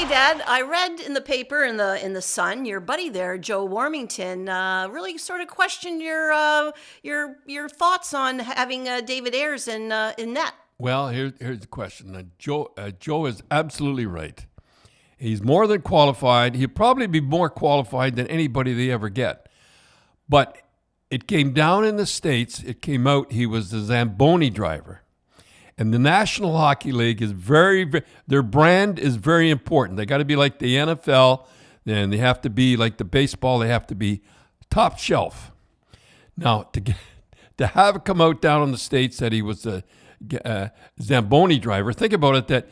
Dad, I read in the paper in the Sun, your buddy there, Joe Warmington, really sort of questioned your thoughts on having David Ayres in net. Well, here's the question. Joe is absolutely right. He's more than qualified. He'll probably be more qualified than anybody they ever get. But it came down in the States. It came out he was the Zamboni driver. And the National Hockey League is their brand is very important. They got to be like the NFL, and they have to be like the baseball. They have to be top shelf. Now, to have it come out down in the States that he was a Zamboni driver, think about it, that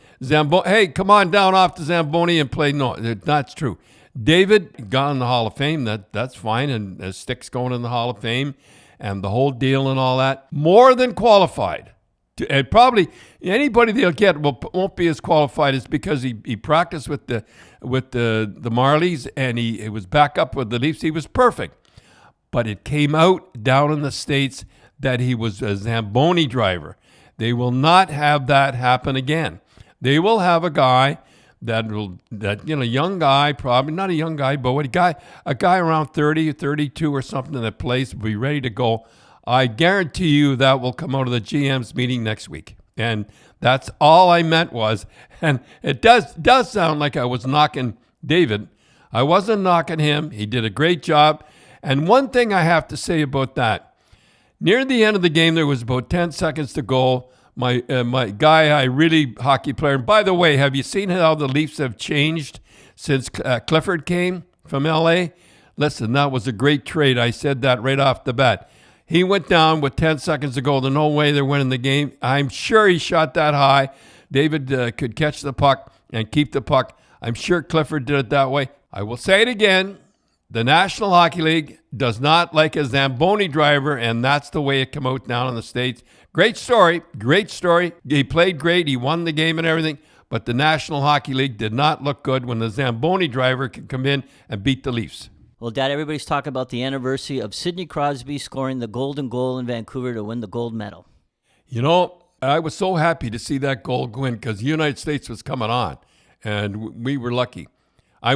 hey, come on down off the Zamboni and play. No, that's true. David got in the Hall of Fame. That's fine, and Stick's going in the Hall of Fame, and the whole deal and all that. More than qualified. And probably anybody they'll get won't be as qualified as because he practiced with the Marlies and he was back up with the Leafs. He was perfect. But it came out down in the States that he was a Zamboni driver. They will not have that happen again. They will have a guy young guy, probably not a young guy, but a guy around 30 or 32 or something that plays will be ready to go. I guarantee you that will come out of the GM's meeting next week. And that's all I meant was, and it does sound like I was knocking David. I wasn't knocking him. He did a great job. And one thing I have to say about that, near the end of the game, there was about 10 seconds to go. My hockey player. And by the way, have you seen how the Leafs have changed since Clifford came from L.A.? Listen, that was a great trade. I said that right off the bat. He went down with 10 seconds to go. There's no way they're winning the game. I'm sure he shot that high. David could catch the puck and keep the puck. I'm sure Clifford did it that way. I will say it again. The National Hockey League does not like a Zamboni driver, and that's the way it came out down in the States. Great story. He played great. He won the game and everything. But the National Hockey League did not look good when the Zamboni driver could come in and beat the Leafs. Well, Dad, everybody's talking about the anniversary of Sidney Crosby scoring the golden goal in Vancouver to win the gold medal. You know, I was so happy to see that goal go in because the United States was coming on, and we were lucky.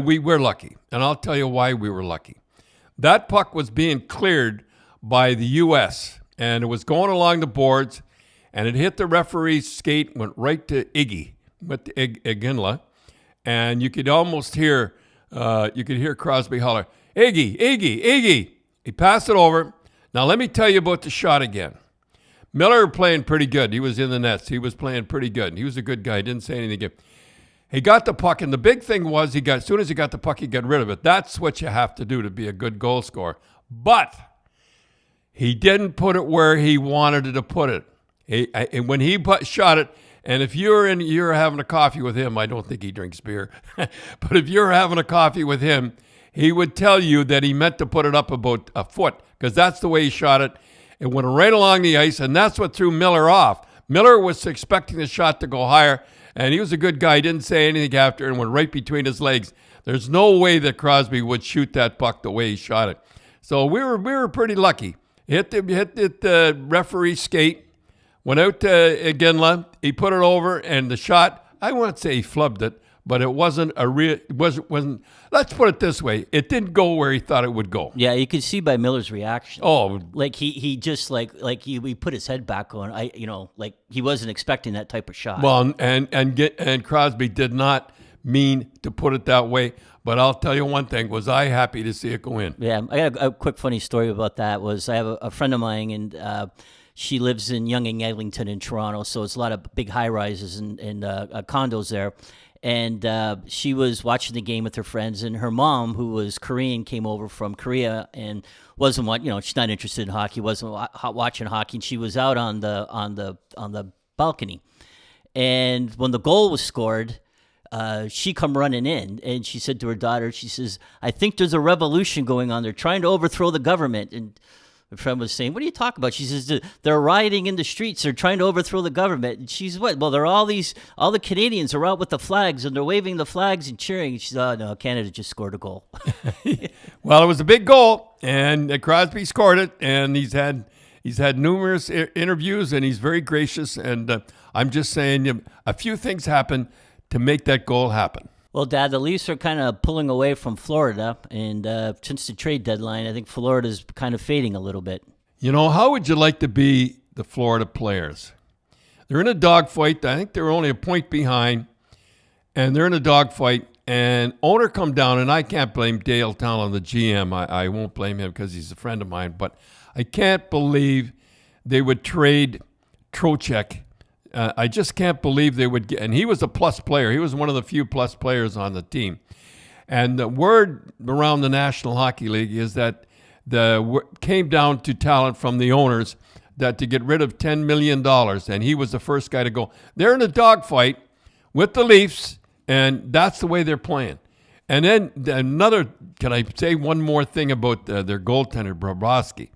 We were lucky, and I'll tell you why we were lucky. That puck was being cleared by the U.S., and it was going along the boards, and it hit the referee's skate, went right to Iggy, went to Iginla, and you could almost hear Crosby holler, Iggy, Iggy, Iggy. He passed it over. Now, let me tell you about the shot again. Miller playing pretty good. He was in the nets. He was playing pretty good. He was a good guy. He didn't say anything again. He got the puck, and the big thing was as soon as he got the puck, he got rid of it. That's what you have to do to be a good goal scorer. But he didn't put it where he wanted to put it. When he shot it, and if you're having a coffee with him, I don't think he drinks beer, but if you're having a coffee with him, he would tell you that he meant to put it up about a foot because that's the way he shot it. It went right along the ice, and that's what threw Miller off. Miller was expecting the shot to go higher, and he was a good guy. He didn't say anything after and went right between his legs. There's no way that Crosby would shoot that puck the way he shot it. So we were pretty lucky. Hit the referee's skate, went out to Iginla. He put it over, and the shot, I won't say he flubbed it, but it wasn't wasn't. Let's put it this way: it didn't go where he thought it would go. Yeah, you could see by Miller's reaction. Oh, like he just he put his head back on. Like he wasn't expecting that type of shot. Well, and Crosby did not mean to put it that way. But I'll tell you one thing: was I happy to see it go in? Yeah, I got a quick funny story about that. I have a friend of mine and. She lives in Yonge and Eglinton in Toronto, so it's a lot of big high-rises and condos there. And she was watching the game with her friends, and her mom, who was Korean, came over from Korea and wasn't she's not interested in hockey, wasn't watching hockey, and she was out on the balcony. And when the goal was scored, she come running in, and she said to her daughter, she says, "I think there's a revolution going on. They're trying to overthrow the government." And my friend was saying, "What are you talking about?" She says, "They're rioting in the streets. They're trying to overthrow the government." And she's, "What?" "Well, they're all the Canadians are out with the flags, and they're waving the flags and cheering." And she says, "Oh, no, Canada just scored a goal." Well, it was a big goal, and Crosby scored it, and he's had numerous interviews, and he's very gracious. And I'm just saying, a few things happened to make that goal happen. Well, Dad, the Leafs are kind of pulling away from Florida, and since the trade deadline, I think Florida's kind of fading a little bit. You know, how would you like to be the Florida players? They're in a dogfight. I think they're only a point behind, and they're in a dogfight. And owner come down, and I can't blame Dale Talon, the GM. I won't blame him because he's a friend of mine. But I can't believe they would trade Trocheck. I just can't believe they would get, and he was a plus player. He was one of the few plus players on the team. And the word around the National Hockey League is that came down to talent from the owners that to get rid of $10 million, and he was the first guy to go. They're in a dogfight with the Leafs, and that's the way they're playing. And then can I say one more thing about their goaltender, Bobrovsky?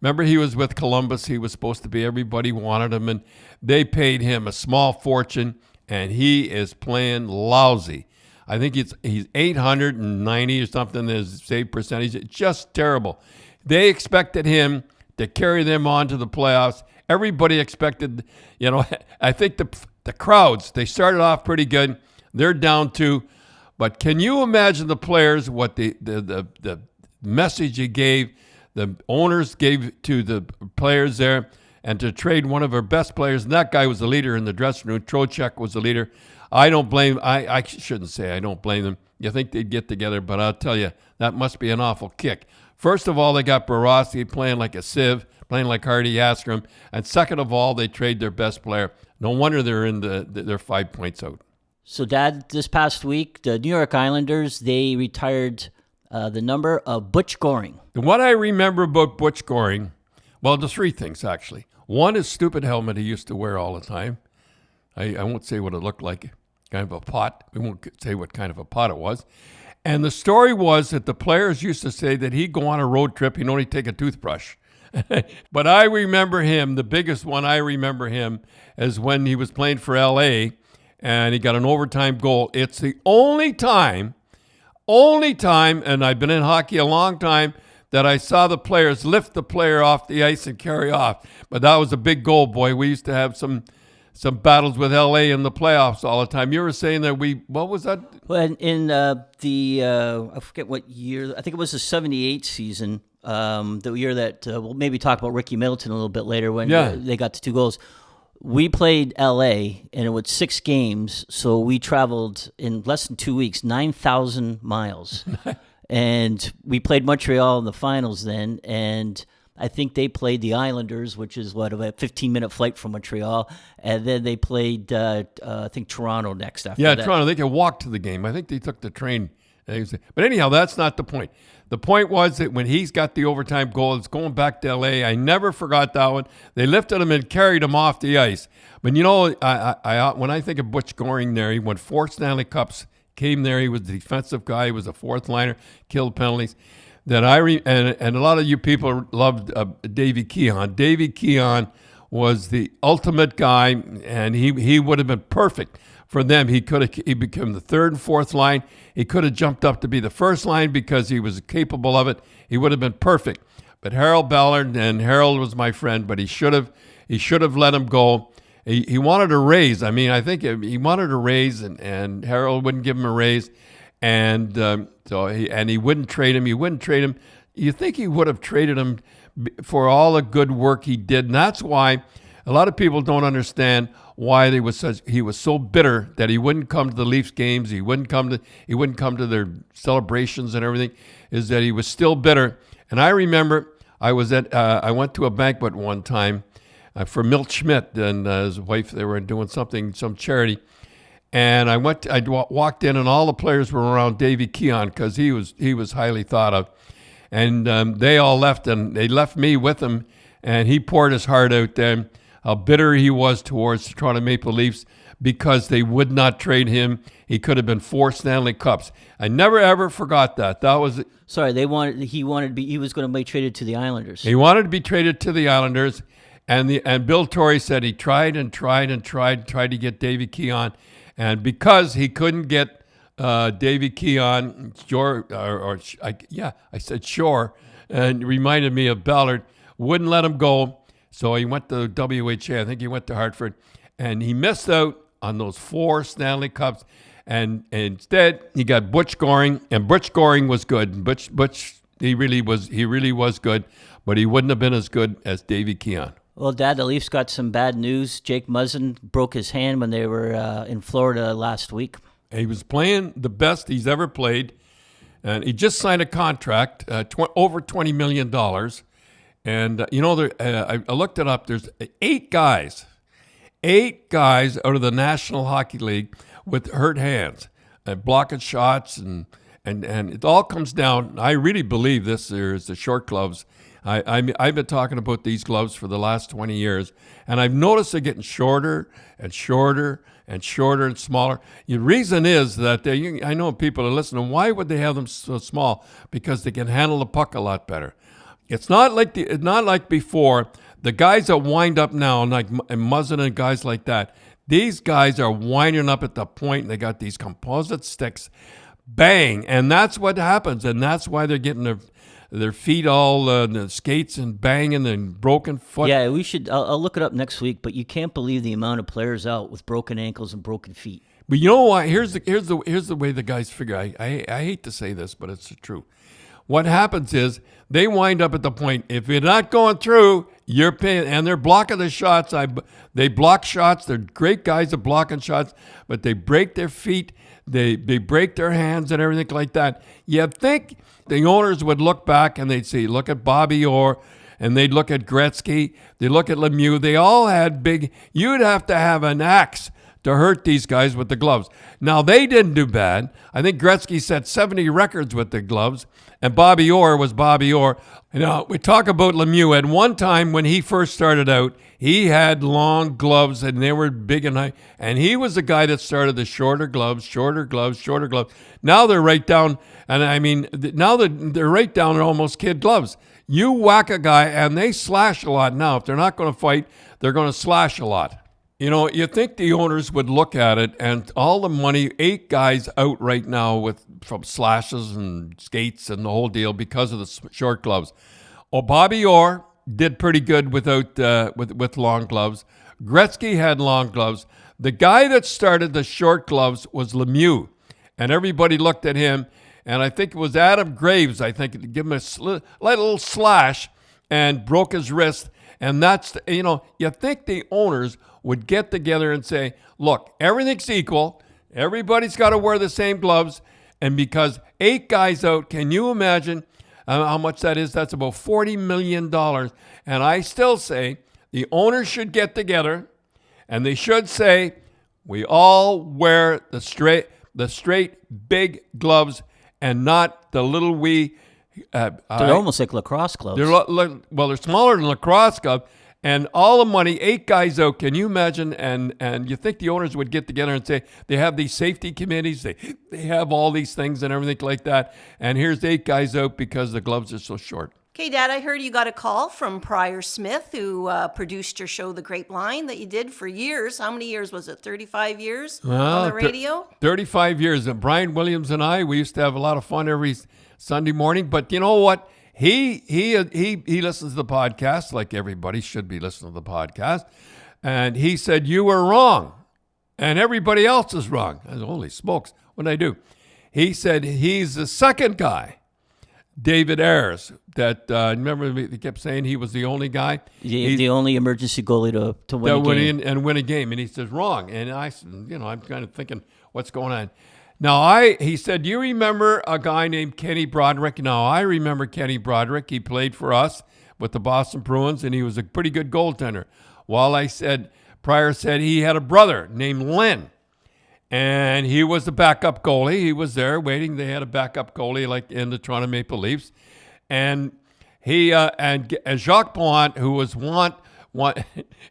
Remember, he was with Columbus. He was supposed to be, everybody wanted him, and they paid him a small fortune, and he is playing lousy. I think he's 890 or something, his save percentage. It's just terrible. They expected him to carry them on to the playoffs. Everybody expected, I think the crowds, they started off pretty good. They're down 2. But can you imagine the players, what the message he gave, the owners gave to the players there, and to trade one of our best players, and that guy was the leader in the dressing room. Trocheck was the leader. I don't blame, I shouldn't say I don't blame them. You think they'd get together, but I'll tell you, that must be an awful kick. First of all, they got Bobrovsky playing like a sieve, playing like Hardy Askram, and second of all, they trade their best player. No wonder they're 5 points out. So, Dad, this past week, the New York Islanders, they retired the number of Butch Goring. What I remember about Butch Goring, well, there's 3 things, actually. One is stupid helmet he used to wear all the time. I won't say what it looked like, kind of a pot. We won't say what kind of a pot it was. And the story was that the players used to say that he'd go on a road trip, he'd only take a toothbrush. But I remember him, the biggest one I remember him, is when he was playing for L.A., and he got an overtime goal. It's the only time, and I've been in hockey a long time, that I saw the players lift the player off the ice and carry off. But that was a big goal, boy. We used to have some battles with L.A. in the playoffs all the time. You were saying that what was that? Well, in I forget what year, I think it was the 78 season, the year that, we'll maybe talk about Ricky Middleton a little bit later when they got to 2 goals. We played L.A., and it was 6 games, so we traveled in less than 2 weeks, 9,000 miles. And we played Montreal in the finals then, and I think they played the Islanders, which is, about a 15-minute flight from Montreal, and then they played, I think, Toronto next after that. Yeah, Toronto. They could walk to the game. I think they took the train. But anyhow, that's not the point. The point was that when he's got the overtime goal, it's going back to L.A. I never forgot that one. They lifted him and carried him off the ice. But, I when I think of Butch Goring there, he won 4 Stanley Cups, came there. He was the defensive guy. He was a 4th liner, killed penalties. And a lot of you people loved Davey Keon. Davey Keon was the ultimate guy, and he would have been perfect for them. He became the 3rd and 4th line. He could have jumped up to be the 1st line because he was capable of it. He would have been perfect. But Harold Ballard, and Harold was my friend, but he should have let him go. He wanted a raise. I mean, I think he wanted a raise, and Harold wouldn't give him a raise, and he wouldn't trade him. He wouldn't trade him. You think he would have traded him for all the good work he did, and that's why a lot of people don't understand why he was so bitter that he wouldn't come to the Leafs games. He wouldn't come to their celebrations and everything. Is that he was still bitter? And I remember I went to a banquet one time for Milt Schmidt and his wife. They were doing some charity, and I walked in, and all the players were around Davey Keon because he was highly thought of, and they all left, and they left me with him, and he poured his heart out then. How bitter he was towards the Toronto Maple Leafs because they would not trade him. He could have been 4 Stanley Cups. I never ever forgot that. That was sorry. He was going to be traded to the Islanders. He wanted to be traded to the Islanders, and Bill Torrey said he tried to get Davey Keon, and because he couldn't get Davey Keon, I said Shore, and it reminded me of Ballard, wouldn't let him go. So he went to WHA. I think he went to Hartford, and he missed out on those 4 Stanley Cups. And instead, he got Butch Goring, and Butch Goring was good. Butch, he really was good, but he wouldn't have been as good as Davy Keon. Well, Dad, the Leafs got some bad news. Jake Muzzin broke his hand when they were in Florida last week. He was playing the best he's ever played, and he just signed a contract, over $20 million. And, I looked it up. There's 8 guys out of the National Hockey League with hurt hands and blocking shots, and it all comes down. I really believe this is the short gloves. I've been talking about these gloves for the last 20 years, and I've noticed they're getting shorter and shorter and shorter and smaller. The reason is that I know people are listening. Why would they have them so small? Because they can handle the puck a lot better. It's not like before. The guys that wind up now, like Muzzin and guys like that, these guys are winding up at the point, and they got these composite sticks, bang, and that's what happens, and that's why they're getting their feet all the skates and banging and broken foot. Yeah, we should. I'll look it up next week. But you can't believe the amount of players out with broken ankles and broken feet. But you know what? Here's the way the guys figure. I hate to say this, but it's the truth. What happens is they wind up at the point, if you're not going through, you're paying, and they're blocking the shots. They block shots. They're great guys at blocking shots, but they break their feet. They break their hands and everything like that. You'd think the owners would look back and they'd say, look at Bobby Orr, and they'd look at Gretzky. They look at Lemieux. They all had you'd have to have an axe to hurt these guys with the gloves. Now, they didn't do bad. I think Gretzky set 70 records with the gloves, and Bobby Orr was Bobby Orr. Now, we talk about Lemieux. At one time when he first started out, he had long gloves, and they were big and high, and he was the guy that started the shorter gloves. Now they're right down, and I mean, now they're right down to almost kid gloves. You whack a guy, and they slash a lot now. If they're not going to fight, they're going to slash a lot. You think the owners would look at it, and all the money, 8 guys out right now from slashes and skates and the whole deal because of the short gloves. Oh, Bobby Orr did pretty good without with long gloves. Gretzky had long gloves. The guy that started the short gloves was Lemieux, and everybody looked at him, and I think it was Adam Graves, I think, give him a little slash and broke his wrist. And that's, you think the owners would get together and say, look, everything's equal. Everybody's got to wear the same gloves. And because 8 guys out, can you imagine how much that is? That's about $40 million. And I still say the owners should get together and they should say, we all wear the straight big gloves and not the little wee. They're almost like lacrosse gloves. They're smaller than lacrosse gloves. And all the money, 8 guys out. Can you imagine? And you think the owners would get together and say, they have these safety committees, they have all these things and everything like that. And here's 8 guys out because the gloves are so short. Okay, Dad, I heard you got a call from Pryor Smith, who produced your show, The Grapevine, that you did for years. How many years was it? 35 years on the radio? 35 years. And Brian Williams and I, we used to have a lot of fun every Sunday morning. But you know what? He listens to the podcast, like everybody should be listening to the podcast. And he said, you were wrong. And everybody else is wrong. I said, holy smokes, what did I do? He said he's the second guy, David Ayres, that, remember he kept saying he was the only guy? The only emergency goalie to win a game. And win a game. And he says, wrong. And I said, I'm kind of thinking, what's going on? Now, he said, you remember a guy named Kenny Broderick? Now, I remember Kenny Broderick. He played for us with the Boston Bruins, and he was a pretty good goaltender. Well, Pryor said he had a brother named Len, and he was the backup goalie. He was there waiting. They had a backup goalie like in the Toronto Maple Leafs. And and Jacques Plante, who was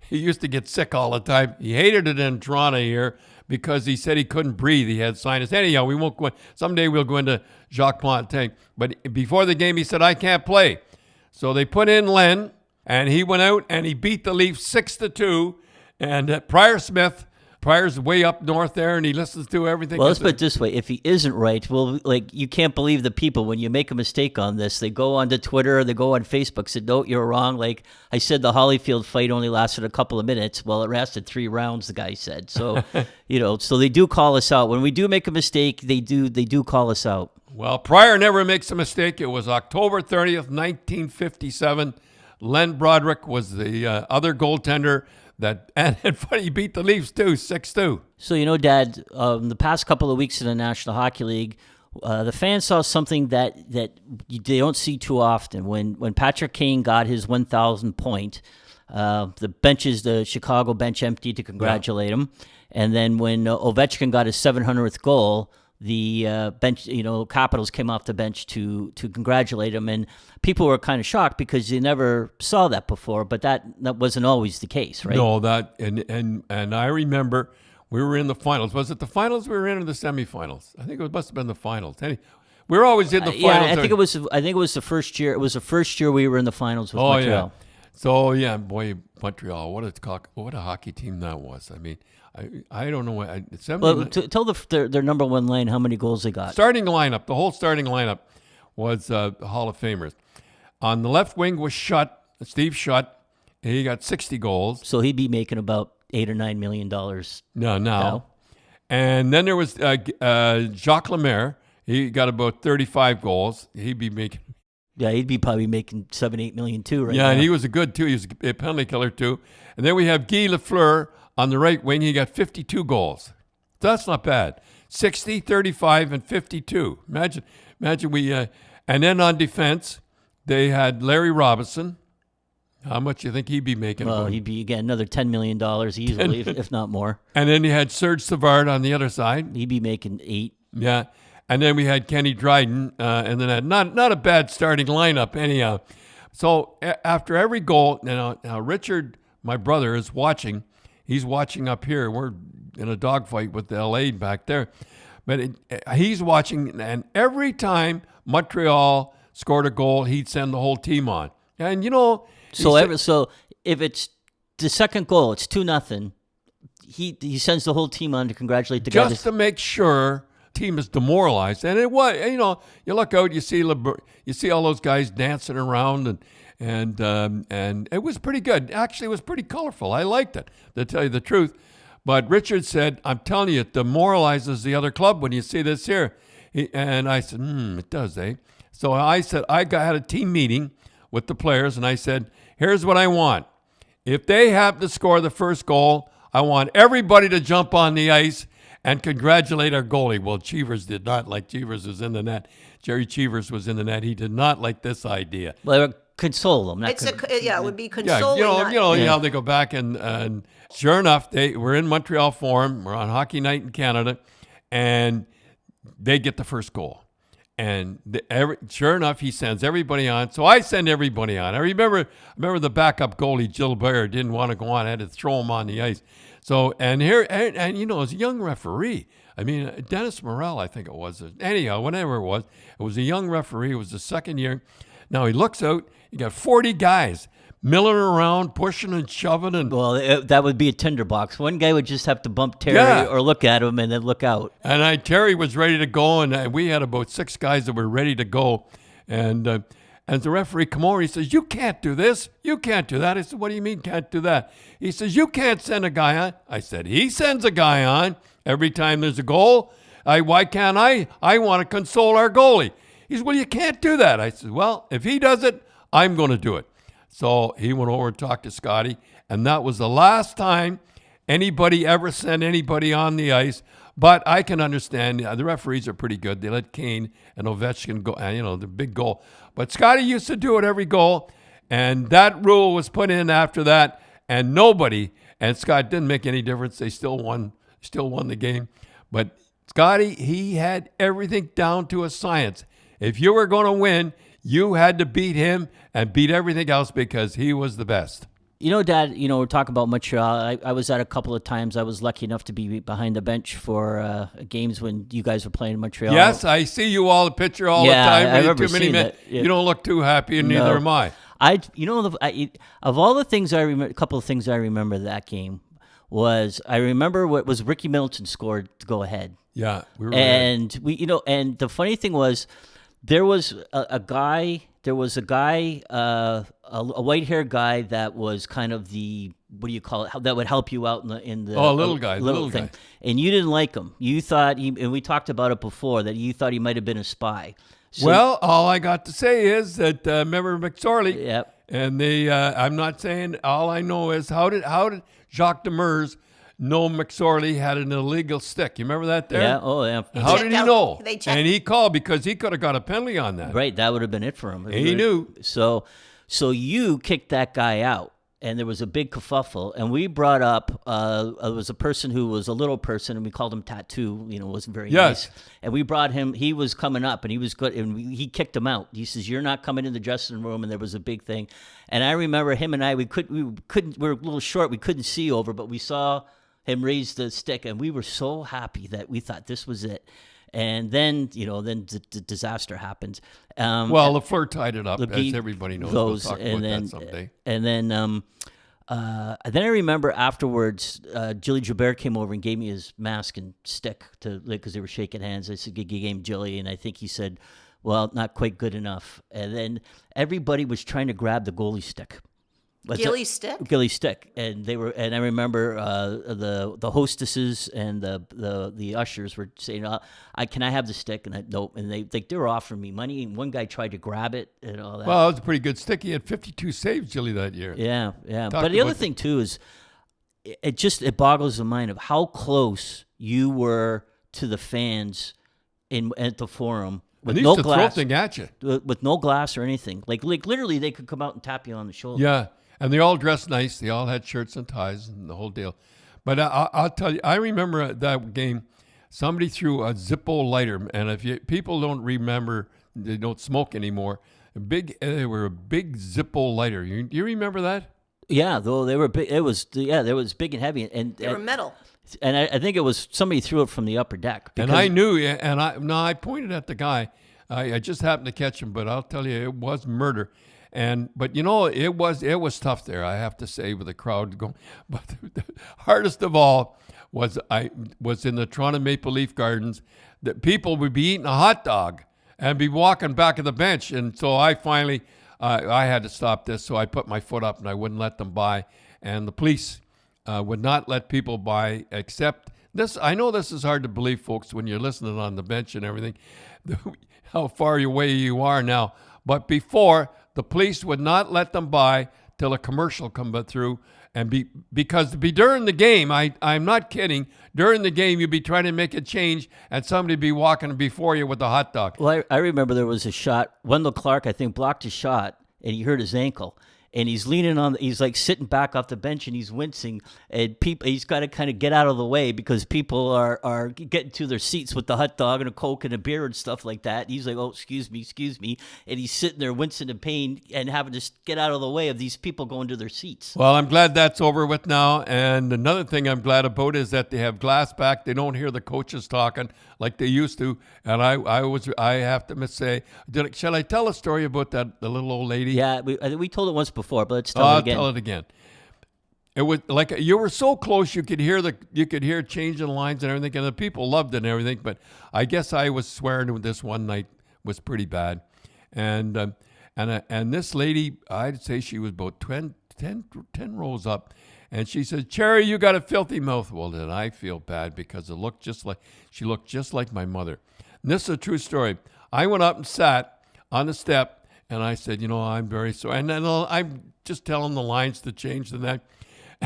he used to get sick all the time. He hated it in Toronto here, because he said he couldn't breathe. He had sinus. Anyhow, we won't go. Someday we'll go into Jacques Plante. But before the game, he said, I can't play. So they put in Len, and he went out and he beat the Leafs 6-2. And Pryor Smith Pryor's way up north there, and he listens to everything. Well, let's put it this way. If he isn't right, well, like, you can't believe the people, when you make a mistake on this, they go onto Twitter or they go on Facebook, said, no, you're wrong. Like I said, the Holyfield fight only lasted a couple of minutes. Well, it lasted 3 rounds, the guy said. So, so they do call us out. When we do make a mistake, they do call us out. Well, Pryor never makes a mistake. It was October 30th, 1957. Len Broderick was the other goaltender. And funny, he beat the Leafs too, 6-2. So, Dad, the past couple of weeks in the National Hockey League, the fans saw something that they don't see too often. When Patrick Kane got his 1,000 point, the Chicago bench emptied to congratulate him. And then when Ovechkin got his 700th goal, the bench, Capitals came off the bench to congratulate him, and people were kind of shocked because they never saw that before. But that wasn't always the case, right? No, and I remember we were in the finals. Was it the finals we were in, or the semifinals? I think it must have been the finals. We were always in the finals. Yeah, I think it was the first year. It was the first year we were in the finals with Montreal. Yeah. So yeah, boy, Montreal, what a hockey team that was. I mean, I don't know what. Tell their number one line how many goals they got. Starting lineup, the whole starting lineup was Hall of Famers. On the left wing was Steve Schutt. He got 60 goals. So he'd be making about $8 or $9 million. No. And then there was Jacques Lemaire. He got about 35 goals. He'd be making. Yeah, he'd be probably making $7-8 million too, right? Yeah, now. and he was a good too. He was a penalty killer too. And then we have Guy Lafleur on the right wing. He got 52 goals. That's not bad. 60, 35, and 52. Imagine we. And then on defense, they had Larry Robinson. How much do you think he'd be making? Well, he'd be again another $10 million easily, if not more. And then you had Serge Savard on the other side. He'd be making $8. Yeah. And then we had Kenny Dryden, and then had not a bad starting lineup anyhow. So after every goal, now Richard, my brother, is watching. He's watching up here. We're in a dogfight with the LA back there. But he's watching, and every time Montreal scored a goal, he'd send the whole team on. And, So if it's the second goal, it's 2-0, he sends the whole team on to congratulate the guy. Just to make sure team is demoralized. And it was, you look out, you see all those guys dancing around, and it was pretty good. Actually, it was pretty colorful. I liked it, to tell you the truth. But Richard said, I'm telling you, it demoralizes the other club when you see this here. And I said, it does, eh? So I said, had a team meeting with the players, and I said, here's what I want. If they have to score the first goal, I want everybody to jump on the ice and congratulate our goalie. Well, Cheevers did not like. Cheevers was in the net. Jerry Cheevers was in the net. He did not like this idea. Well, console them. It would be consoling. Yeah, they go back and sure enough, they were in Montreal Forum. We're on Hockey Night in Canada, and they get the first goal. And sure enough, he sends everybody on. So I send everybody on. I remember the backup goalie, Gilbert, didn't want to go on. I had to throw him on the ice. So, and as a young referee, I mean, Dennis Morrell, I think it was. Anyhow, whatever it was a young referee. It was the second year. Now he looks out, you got 40 guys milling around, pushing and shoving. Well, that would be a tinderbox. One guy would just have to bump Terry or look at him and then look out. And Terry was ready to go, and we had about 6 guys that were ready to go. And as the referee come over, he says, you can't do this. You can't do that. I said, what do you mean can't do that? He says, you can't send a guy on. I said, he sends a guy on every time there's a goal. Why can't I? I want to console our goalie. He said, well, you can't do that. I said, well, if he does it, I'm going to do it. So he went over and talked to Scotty, and that was the last time anybody ever sent anybody on the ice. But I can understand, the referees are pretty good. They let Kane and Ovechkin go, the big goal. But Scotty used to do it every goal, and that rule was put in after that, and Scott didn't make any difference. They still won the game. But Scotty, he had everything down to a science. If you were going to win, you had to beat him and beat everything else because he was the best. Dad, we're talking about Montreal. I was at a couple of times. I was lucky enough to be behind the bench for games when you guys were playing in Montreal. Yes, I see you all the picture all the time. I remember seeing that. Yeah. You don't look too happy, and neither am I. Of all the things I remember, a couple of things I remember that game. was I remember what was Ricky Middleton scored to go ahead. Yeah, we were And and the funny thing was, there was a guy, a white-haired guy that was kind of the, what do you call it, that would help you out in the little guy, little thing. guy. And you didn't like him. You thought, and we talked about it before, that you thought he might have been a spy. So, well, all I got to say is that remember McSorley. Yep. And I'm not saying, all I know is how did Jacques Demers know McSorley had an illegal stick? You remember that there? Yeah. Oh, yeah. How did he know? They checked. And he called because he could have got a penalty on that. Right. That would have been it for him. He knew. So you kicked that guy out, and there was a big kerfuffle, and we brought up, it was a person who was a little person, and we called him Tattoo, wasn't very Yes. nice. And we brought him, he was coming up, and he was good, and he kicked him out. He says, "You're not coming in the dressing room," and there was a big thing. And I remember him and I, we were a little short, we couldn't see over, but we saw him raise the stick, and we were so happy that we thought this was it. And then, the disaster happens. Well, LaFleur tied it up, he as everybody knows. goes, We'll talk and about then, that someday. And then I remember afterwards, Jilly Joubert came over and gave me his mask and stick because they were shaking hands. I said, "He gave him Jilly," and I think he said, "Well, not quite good enough." And then everybody was trying to grab the goalie stick. Gilly stick? Gilly stick, and they were, and I remember the hostesses and the ushers were saying, "Can I have the stick?" And nope, and they were offering me money. And one guy tried to grab it and all that. Well, it was a pretty good stick. He had 52 saves, Jilly, that year. Yeah. Talked But the other about thing too is, it boggles the mind of how close you were to the fans at the Forum. With And they no used to throw glass, things at you. with no glass or anything. Like literally, they could come out and tap you on the shoulder. Yeah, and they all dressed nice. They all had shirts and ties and the whole deal. But I'll tell you, I remember that game. Somebody threw a Zippo lighter, and if people don't remember, they don't smoke anymore. They were a big Zippo lighter. You remember that? Yeah, though they were big. It was big and heavy, and They were metal. And I think it was somebody threw it from the upper deck. And I knew, and I pointed at the guy. I just happened to catch him, but I'll tell you, it was murder. But it was tough there, I have to say, with the crowd going. But the hardest of all was in the Toronto Maple Leaf Gardens. That people would be eating a hot dog and be walking back of the bench, and so I finally I had to stop this. So I put my foot up and I wouldn't let them by, and the police would not let people by except this. I know this is hard to believe, folks, when you're listening on the bench and everything, how far away you are now. But before, the police would not let them by till a commercial come through, and because during the game, I'm not kidding, during the game you'd be trying to make a change and somebody be walking before you with a hot dog. Well, I remember there was a shot. Wendell Clark, I think, blocked a shot, and he hurt his ankle. And he's leaning he's like sitting back off the bench, and he's wincing. And he's got to kind of get out of the way because people are getting to their seats with the hot dog and a Coke and a beer and stuff like that. And he's like, "Oh, excuse me," and he's sitting there wincing in pain and having to get out of the way of these people going to their seats. Well, I'm glad that's over with now. And another thing I'm glad about is that they have glass back. They don't hear the coaches talking like they used to. And I have to say, shall I tell a story about the little old lady? Yeah, we told it once before, but let's tell I'll it again. tell it again. It was like you were so close you could hear changing lines and everything, and the people loved it and everything. But I guess I was swearing with this one night was pretty bad, and this lady, I'd say she was about 10 rows up, and she said, "Cherry, you got a filthy mouth." Well, then I feel bad because she looked just like my mother. And this is a true story. I went up and sat on the step. And I said, I'm very sorry. And then I'm just telling the lines to change the that.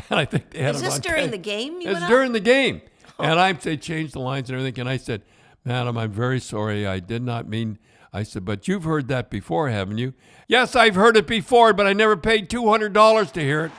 And I think they had Is it this on during tape. the game? It's during the game. And I say, change the lines and everything. And I said, "Madam, I'm very sorry. I did not mean." I said, "But you've heard that before, haven't you?" "Yes, I've heard it before, but I never paid $200 to hear it."